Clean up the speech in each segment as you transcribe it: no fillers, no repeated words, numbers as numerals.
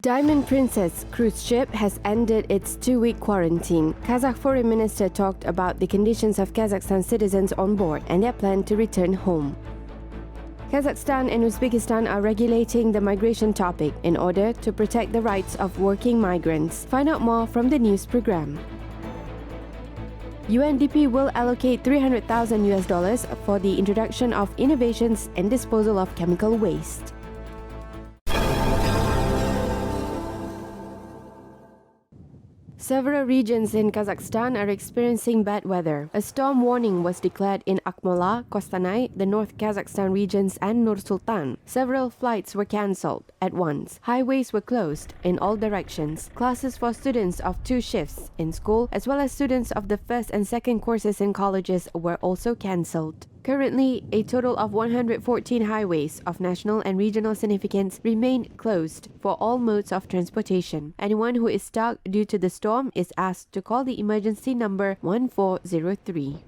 Diamond Princess cruise ship has ended its 2-week quarantine. Kazakh Foreign Minister talked about the conditions of Kazakhstan citizens on board and their plan to return home. Kazakhstan and Uzbekistan are regulating the migration topic in order to protect the rights of working migrants. Find out more from the news program. UNDP will allocate $300,000 for the introduction of innovations in disposal of chemical waste. Several regions in Kazakhstan are experiencing bad weather. A storm warning was declared in Akmola, Kostanay, the North Kazakhstan regions and Nur-Sultan. Several flights were cancelled at once. Highways were closed in all directions. Classes for students of 2 shifts in school as well as students of the first and second courses in colleges were also cancelled. Currently, a total of 114 highways of national and regional significance remain closed for all modes of transportation. Anyone who is stuck due to the storm is asked to call the emergency number 1403.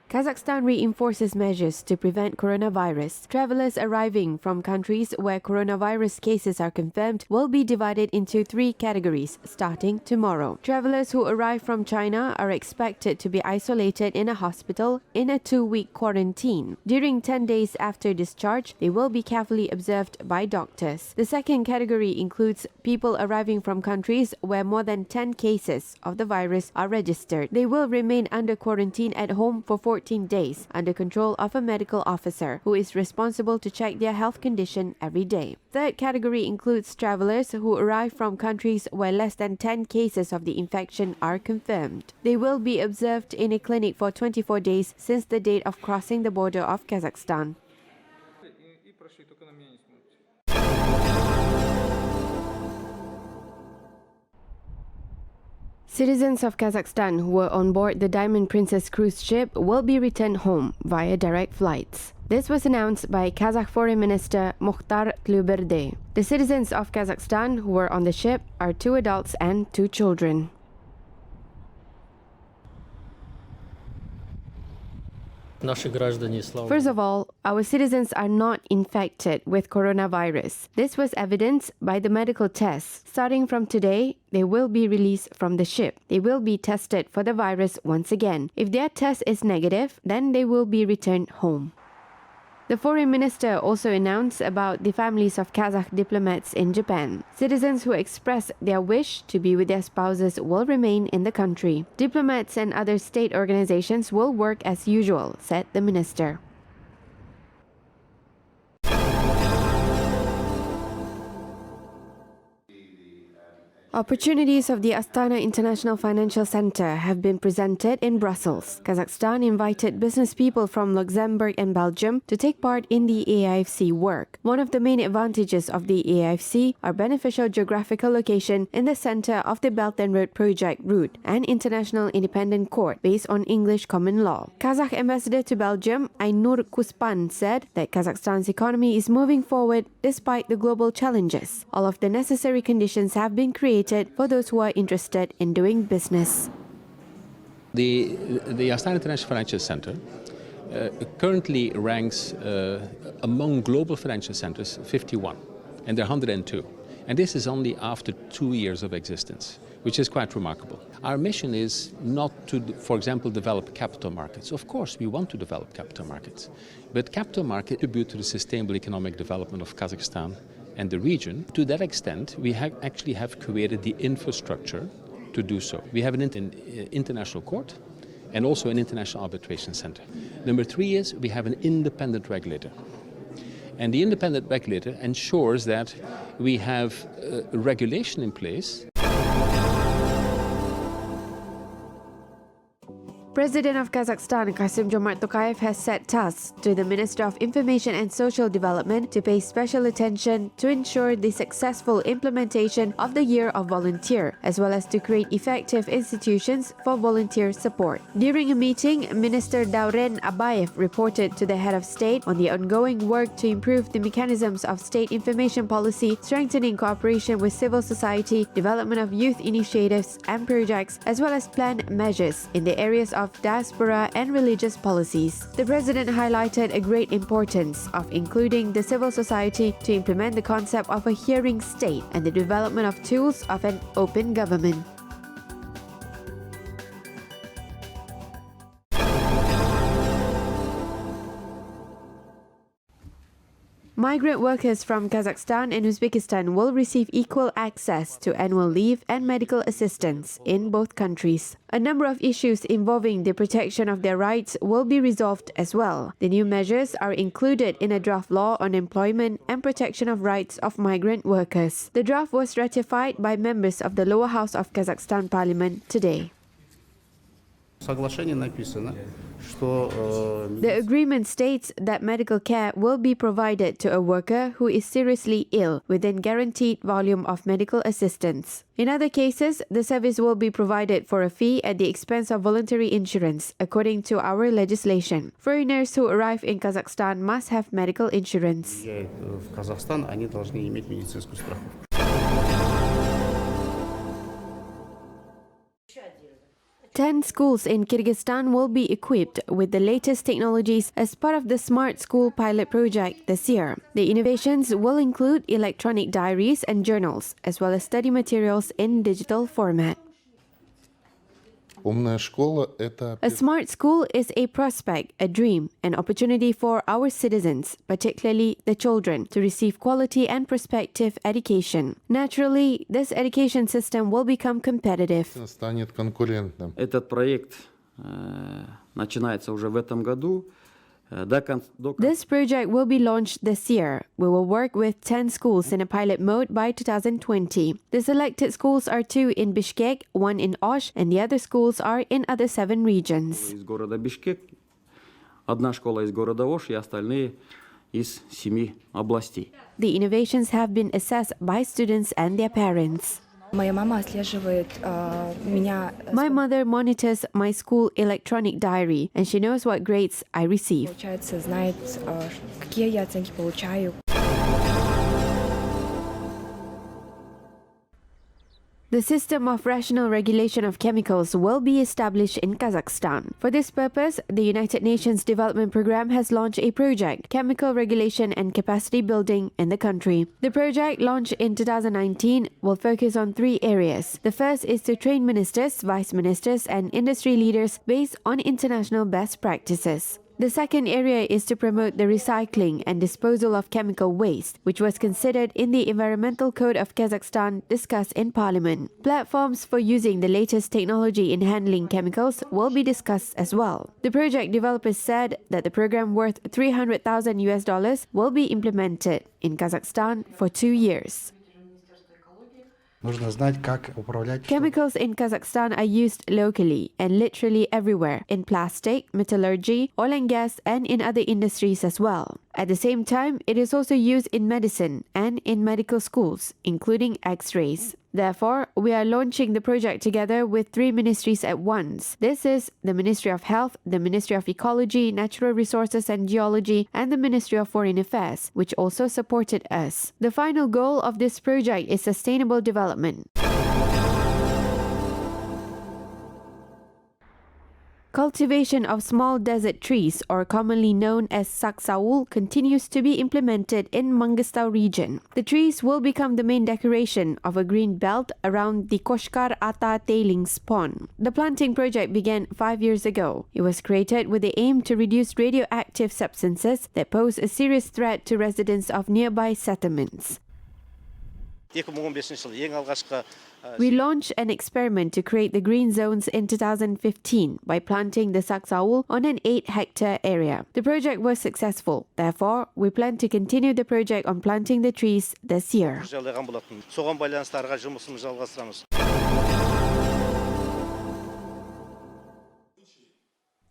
Kazakhstan reinforces measures to prevent coronavirus. Travelers arriving from countries where coronavirus cases are confirmed will be divided into 3 categories starting tomorrow. Travelers who arrive from China are expected to be isolated in a hospital in a 2-week quarantine. During 10 days after discharge, they will be carefully observed by doctors. The second category includes people arriving from countries where more than 10 cases of the virus are registered. They will remain under quarantine at home for 14 days under control of a medical officer who is responsible to check their health condition every day. Third category includes travelers who arrive from countries where less than 10 cases of the infection are confirmed. They will be observed in a clinic for 24 days since the date of crossing the border of Kazakhstan. Citizens of Kazakhstan who were on board the Diamond Princess cruise ship will be returned home via direct flights. This was announced by Kazakh Foreign Minister Mukhtar Tluberde. The citizens of Kazakhstan who were on the ship are 2 adults and 2 children. First of all, our citizens are not infected with coronavirus. This was evidenced by the medical tests. Starting from today, they will be released from the ship. They will be tested for the virus once again. If their test is negative, then they will be returned home. The foreign minister also announced about the families of Kazakh diplomats in Japan. Citizens who express their wish to be with their spouses will remain in the country. Diplomats and other state organizations will work as usual, said the minister. Opportunities of the Astana International Financial Center have been presented in Brussels. Kazakhstan invited business people from Luxembourg and Belgium to take part in the AIFC work. One of the main advantages of the AIFC are beneficial geographical location in the center of the Belt and Road Project route, an international independent court based on English common law. Kazakh ambassador to Belgium, Aynur Kuspan, said that Kazakhstan's economy is moving forward despite the global challenges. All of the necessary conditions have been created for those who are interested in doing business. The Astana International Financial Center currently ranks among global financial centers 51, and there are 102. And this is only after 2 years of existence, which is quite remarkable. Our mission is not to, for example, develop capital markets. Of course, we want to develop capital markets, but capital markets contribute to the sustainable economic development of Kazakhstan and the region. To that extent, we actually have created the infrastructure to do so. We have an international court and also an international arbitration center. Number 3 is we have an independent regulator. And the independent regulator ensures that we have regulation in place. President of Kazakhstan, Kassym-Jomart Tokayev, has set tasks to the Minister of Information and Social Development to pay special attention to ensure the successful implementation of the Year of Volunteer, as well as to create effective institutions for volunteer support. During a meeting, Minister Dauren Abai reported to the head of state on the ongoing work to improve the mechanisms of state information policy, strengthening cooperation with civil society, development of youth initiatives and projects, as well as planned measures in the areas of of diaspora and religious policies. The president highlighted a great importance of including the civil society to implement the concept of a hearing state and the development of tools of an open government. Migrant workers from Kazakhstan and Uzbekistan will receive equal access to annual leave and medical assistance in both countries. A number of issues involving the protection of their rights will be resolved as well. The new measures are included in a draft law on employment and protection of rights of migrant workers. The draft was ratified by members of the lower house of Kazakhstan parliament today. The agreement states that medical care will be provided to a worker who is seriously ill within guaranteed volume of medical assistance. In other cases, the service will be provided for a fee at the expense of voluntary insurance, according to our legislation. Foreigners who arrive in Kazakhstan must have medical insurance. 10 schools in Kyrgyzstan will be equipped with the latest technologies as part of the Smart School pilot project this year. The innovations will include electronic diaries and journals, as well as study materials in digital format. A smart school is a prospect, a dream, an opportunity for our citizens, particularly the children, to receive quality and prospective education. Naturally, this education system will become competitive. Этот проект начинается уже в этом году. This project will be launched this year. We will work with 10 schools in a pilot mode by 2020. The selected schools are 2 in Bishkek, 1 in Osh, and the other schools are in other 7 regions. Из города Бишкек, одна школа из города Ош и остальные из 7 областей. The innovations have been assessed by students and their parents. My mother monitors my school electronic diary, and she knows what grades I receive. знает, какие я оценки получаю. The system of rational regulation of chemicals will be established in Kazakhstan. For this purpose, the United Nations Development Programme has launched a project, Chemical Regulation and Capacity Building in the country. The project, launched in 2019, will focus on 3 areas. The first is to train ministers, vice ministers, and industry leaders based on international best practices. The second area is to promote the recycling and disposal of chemical waste, which was considered in the Environmental Code of Kazakhstan discussed in Parliament. Platforms for using the latest technology in handling chemicals will be discussed as well. The project developers said that the program worth $300,000 will be implemented in Kazakhstan for 2 years. Chemicals in Kazakhstan are used locally and literally everywhere, in plastic, metallurgy, oil and gas, and in other industries as well. At the same time, it is also used in medicine and in medical schools, including X-rays. Therefore, we are launching the project together with 3 ministries at once. This is the Ministry of Health, the Ministry of Ecology, Natural Resources and Geology, and the Ministry of Foreign Affairs, which also supported us. The final goal of this project is sustainable development. Cultivation of small desert trees, or commonly known as saxaul, continues to be implemented in Mangystau Region. The trees will become the main decoration of a green belt around the Koshkar Ata tailings pond. The planting project began 5 years ago. It was created with the aim to reduce radioactive substances that pose a serious threat to residents of nearby settlements. We launched an experiment to create the green zones in 2015 by planting the saxaul on an 8-hectare area. The project was successful. Therefore, we plan to continue the project on planting the trees this year.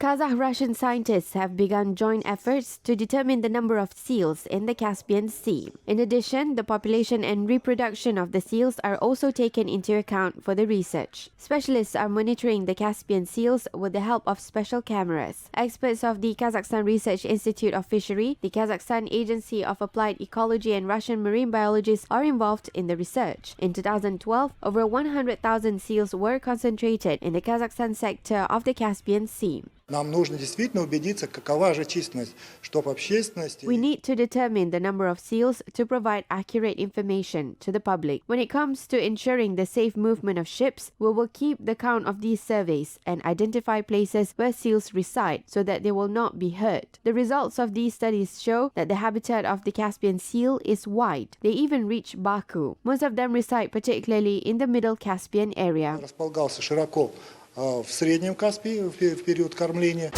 Kazakh-Russian scientists have begun joint efforts to determine the number of seals in the Caspian Sea. In addition, the population and reproduction of the seals are also taken into account for the research. Specialists are monitoring the Caspian seals with the help of special cameras. Experts of the Kazakhstan Research Institute of Fishery, the Kazakhstan Agency of Applied Ecology and Russian marine biologists are involved in the research. In 2012, over 100,000 seals were concentrated in the Kazakhstan sector of the Caspian Sea. Нам нужно действительно убедиться, какова же численность, чтоб общественность... We need to determine the number of seals to provide accurate information to the public. When it comes to ensuring the safe movement of ships, we will keep the count of these surveys and identify places where seals reside so that they will not be hurt. The results of these studies show that the habitat of the Caspian seal is wide. They even reach Baku. Most of them reside particularly in the middle Caspian area. Располагался широко в Среднем Каспии в период кормления.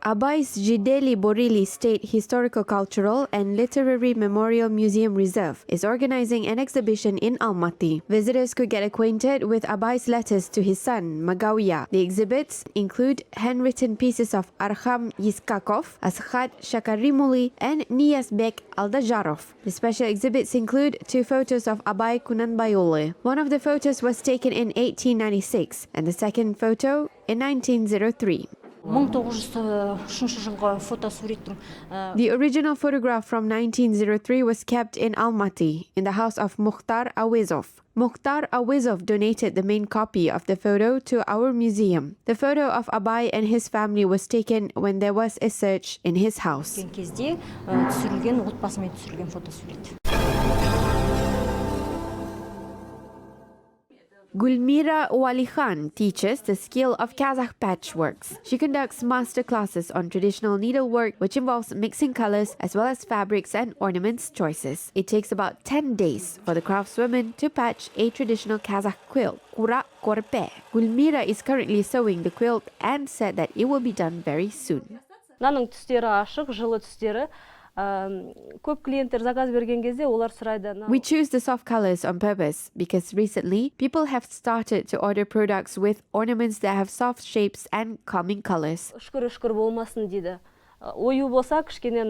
Abai's Jideli Borili State Historical Cultural and Literary Memorial Museum Reserve is organizing an exhibition in Almaty. Visitors could get acquainted with Abai's letters to his son, Magauya. The exhibits include handwritten pieces of Arham Yiskakov, Askhad Shakarimuli, and Niyazbek Aldajarov. The special exhibits include 2 photos of Abai Kunanbayoli. One of the photos was taken in 1896 and the second photo in 1903. The original photograph from 1903 was kept in Almaty, in the house of Mukhtar Awezov. Mukhtar Awezov donated the main copy of the photo to our museum. The photo of Abai and his family was taken when there was a search in his house. Gulmira Walikhan teaches the skill of Kazakh patchworks. She conducts master classes on traditional needlework, which involves mixing colors as well as fabrics and ornaments choices. It takes about 10 days for the craftswoman to patch a traditional Kazakh quilt, Kura Korpe. Gulmira is currently sewing the quilt and said that it will be done very soon. Көп клиенттер заказ берген кезде олар сұрайды. We choose the soft colors on purpose because recently people have started to order products with ornaments that have soft shapes and calming colors. Үшкір болмасын дейді. Ою болса кішкене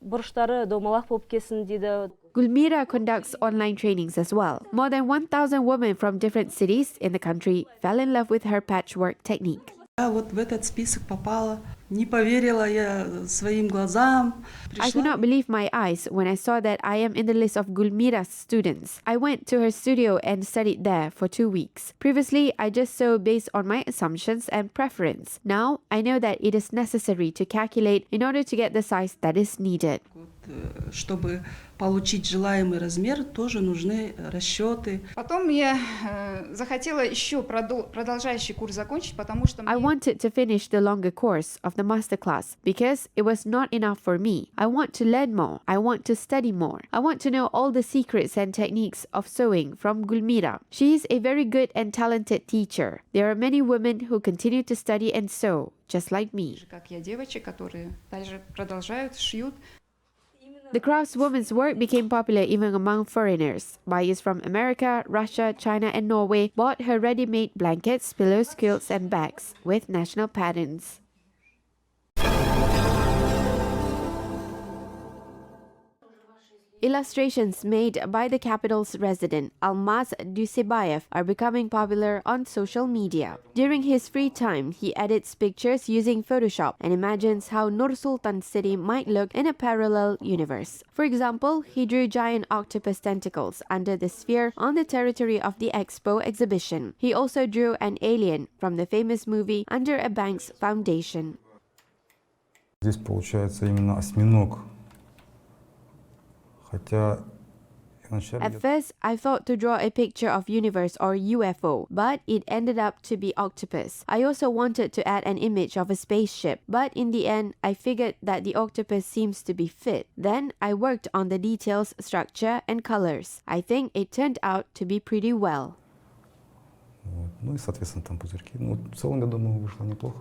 бұрыштары домалақ болып келсін дейді. Gulmira conducts online trainings as well. More than 1,000 women from different cities in the country fell in love with her patchwork technique. Вот в этот список попала. Не поверила я своим глазам. I could not believe my eyes when I saw that I am in the list of Gulmira's students. I went to her studio and studied there for 2 weeks. Previously, I just sewed based on my assumptions and preference. Now, I know that it is necessary to calculate in order to get the size that is needed. Чтобы получить желаемый размер, тоже нужны расчеты. Потом я захотела еще продолжающий курс закончить, потому что I wanted to finish the longer course of the masterclass because it was not enough for me. I want to learn more. I want to study more. I want to know all the secrets and techniques of sewing from Gulmira. She is a very good and talented teacher. There are many women who continue to study and sew, just like me. как я, девочек, которые также продолжают, шьют. The craftswoman's work became popular even among foreigners. Buyers from America, Russia, China, and Norway bought her ready-made blankets, pillows, quilts, and bags with national patterns. Illustrations made by the capital's resident, Almaz Dusebayev, are becoming popular on social media. During his free time, he edits pictures using Photoshop and imagines how Nur Sultan city might look in a parallel universe. For example, he drew giant octopus tentacles under the sphere on the territory of the Expo exhibition. He also drew an alien from the famous movie Under a Bank's Foundation. Здесь получается именно осьминог. At first, I thought to draw a picture of universe or UFO, but it ended up to be octopus. I also wanted to add an image of a spaceship, but in the end, I figured that the octopus seems to be fit. Then I worked on the details, structure, and colors. I think it turned out to be pretty well. Ну и, соответственно, там пузырьки. Ну, в целом, я думаю, вышло неплохо.